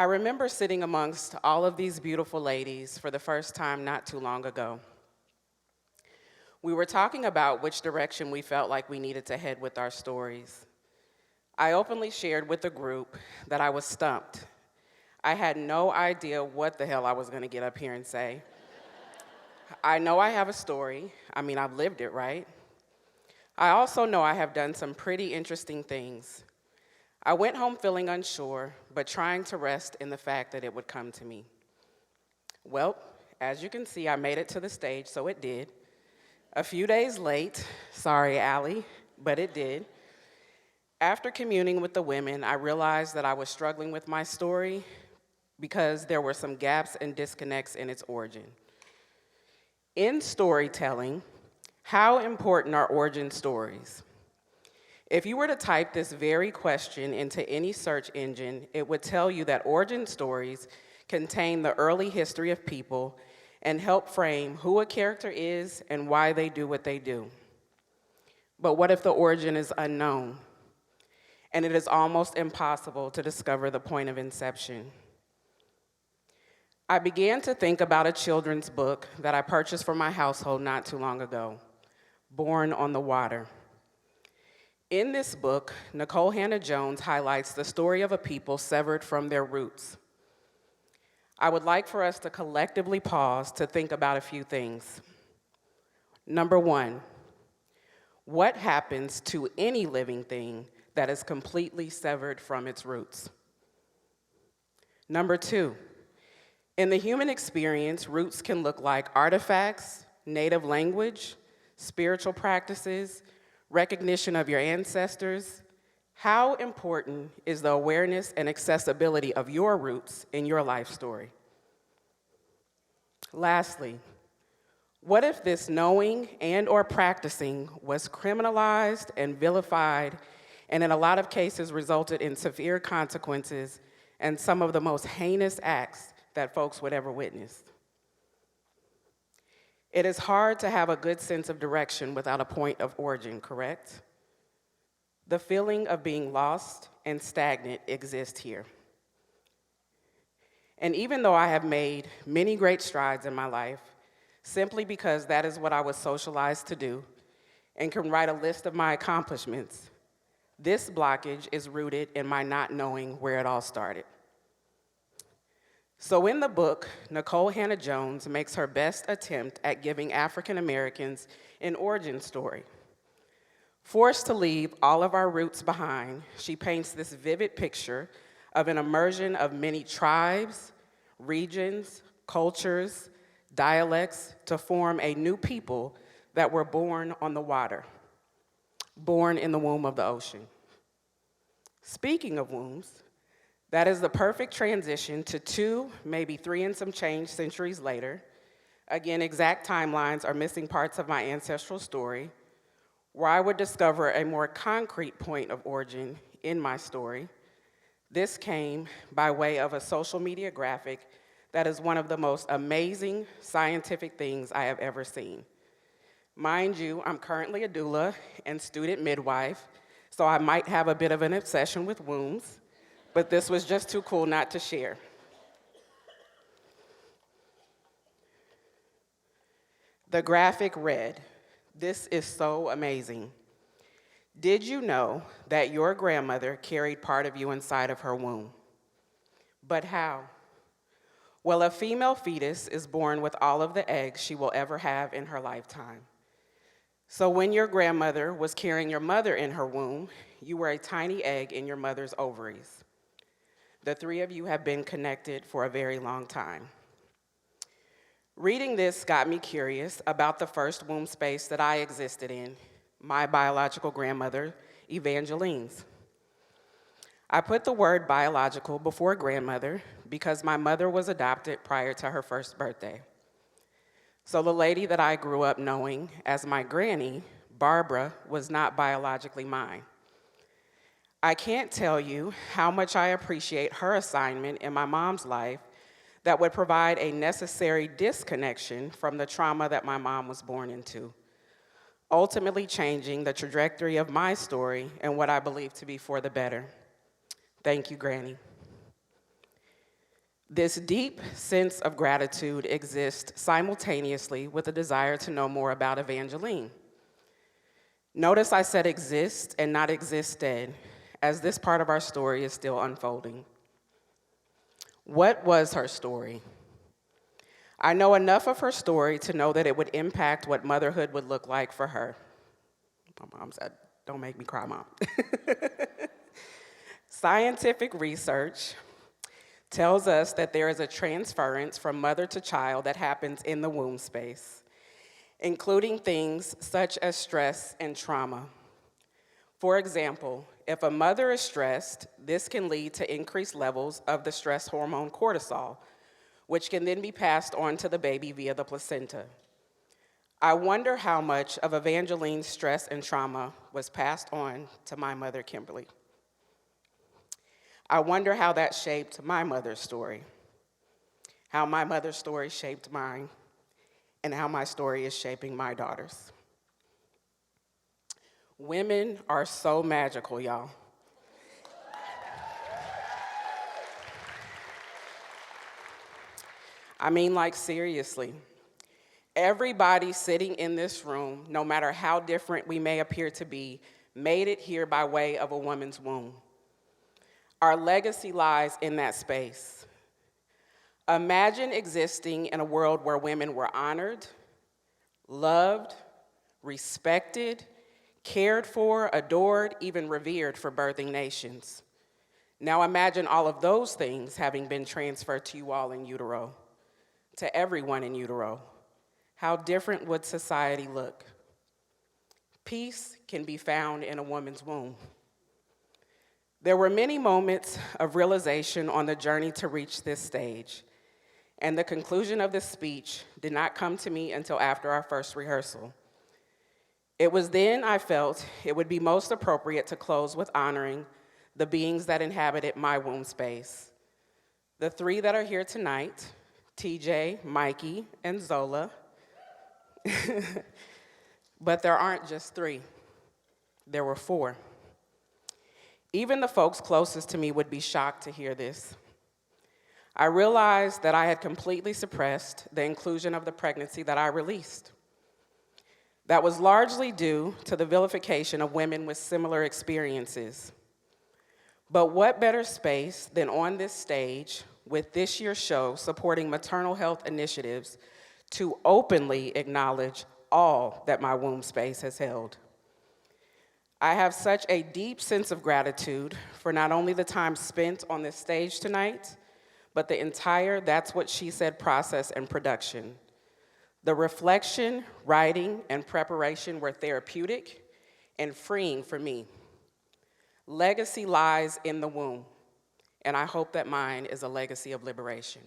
I remember sitting amongst all of these beautiful ladies for the first time not too long ago. We were talking about which direction we felt like we needed to head with our stories. I openly shared with the group that I was stumped. I had no idea what the hell I was going to get up here and say. I know I have a story. I mean, I've lived it, right? I also know I have done some pretty interesting things. I went home feeling unsure, but trying to rest in the fact that it would come to me. Well, as you can see, I made it to the stage, so it did. A few days late, sorry, Allie, but it did. After communing with the women, I realized that I was struggling with my story because there were some gaps and disconnects in its origin. In storytelling, how important are origin stories? If you were to type this very question into any search engine, it would tell you that origin stories contain the early history of people and help frame who a character is and why they do what they do. But what if the origin is unknown, and it is almost impossible to discover the point of inception? I began to think about a children's book that I purchased for my household not too long ago, Born on the Water. In this book, Nicole Hannah-Jones highlights the story of a people severed from their roots. I would like for us to collectively pause to think about a few things. Number one, what happens to any living thing that is completely severed from its roots? Number two, in the human experience, roots can look like artifacts, native language, spiritual practices, recognition of your ancestors. How important is the awareness and accessibility of your roots in your life story? Lastly, what if this knowing and/or practicing was criminalized and vilified, and in a lot of cases resulted in severe consequences and some of the most heinous acts that folks would ever witness? It is hard to have a good sense of direction without a point of origin, correct? The feeling of being lost and stagnant exists here. And even though I have made many great strides in my life, simply because that is what I was socialized to do, and can write a list of my accomplishments, this blockage is rooted in my not knowing where it all started. So in the book, Nicole Hannah-Jones makes her best attempt at giving African Americans an origin story. Forced to leave all of our roots behind, she paints this vivid picture of an immersion of many tribes, regions, cultures, dialects to form a new people that were born on the water, born in the womb of the ocean. Speaking of wombs, that is the perfect transition to 2, maybe 3 and some change centuries later. Again, exact timelines are missing parts of my ancestral story, where I would discover a more concrete point of origin in my story. This came by way of a social media graphic that is one of the most amazing scientific things I have ever seen. Mind you, I'm currently a doula and student midwife, so I might have a bit of an obsession with wombs, but this was just too cool not to share. The graphic read, "This is so amazing. Did you know that your grandmother carried part of you inside of her womb? But how? Well, a female fetus is born with all of the eggs she will ever have in her lifetime. So when your grandmother was carrying your mother in her womb, you were a tiny egg in your mother's ovaries. The 3 of you have been connected for a very long time." Reading this got me curious about the first womb space that I existed in, my biological grandmother, Evangeline's. I put the word biological before grandmother because my mother was adopted prior to her first birthday. So the lady that I grew up knowing as my granny, Barbara, was not biologically mine. I can't tell you how much I appreciate her assignment in my mom's life that would provide a necessary disconnection from the trauma that my mom was born into, ultimately changing the trajectory of my story and what I believe to be for the better. Thank you, Granny. This deep sense of gratitude exists simultaneously with a desire to know more about Evangeline. Notice I said exist and not existed, as this part of our story is still unfolding. What was her story? I know enough of her story to know that it would impact what motherhood would look like for her. My mom said, "Don't make me cry, Mom." Scientific research tells us that there is a transference from mother to child that happens in the womb space, including things such as stress and trauma. For example, if a mother is stressed, this can lead to increased levels of the stress hormone cortisol, which can then be passed on to the baby via the placenta. I wonder how much of Evangeline's stress and trauma was passed on to my mother, Kimberly. I wonder how that shaped my mother's story, how my mother's story shaped mine, and how my story is shaping my daughter's. Women are so magical, y'all. I mean, like, seriously. Everybody sitting in this room, no matter how different we may appear to be, made it here by way of a woman's womb. Our legacy lies in that space. Imagine existing in a world where women were honored, loved, respected, cared for, adored, even revered for birthing nations. Now imagine all of those things having been transferred to you all in utero, to everyone in utero. How different would society look? Peace can be found in a woman's womb. There were many moments of realization on the journey to reach this stage, and the conclusion of this speech did not come to me until after our first rehearsal. It was then I felt it would be most appropriate to close with honoring the beings that inhabited my womb space. The three that are here tonight, TJ, Mikey, and Zola. But there aren't just three. There were four. Even the folks closest to me would be shocked to hear this. I realized that I had completely suppressed the inclusion of the pregnancy that I released. That was largely due to the vilification of women with similar experiences. But what better space than on this stage with this year's show supporting maternal health initiatives to openly acknowledge all that my womb space has held. I have such a deep sense of gratitude for not only the time spent on this stage tonight, but the entire That's What She Said process and production. The reflection, writing, and preparation were therapeutic and freeing for me. Legacy lies in the womb, and I hope that mine is a legacy of liberation.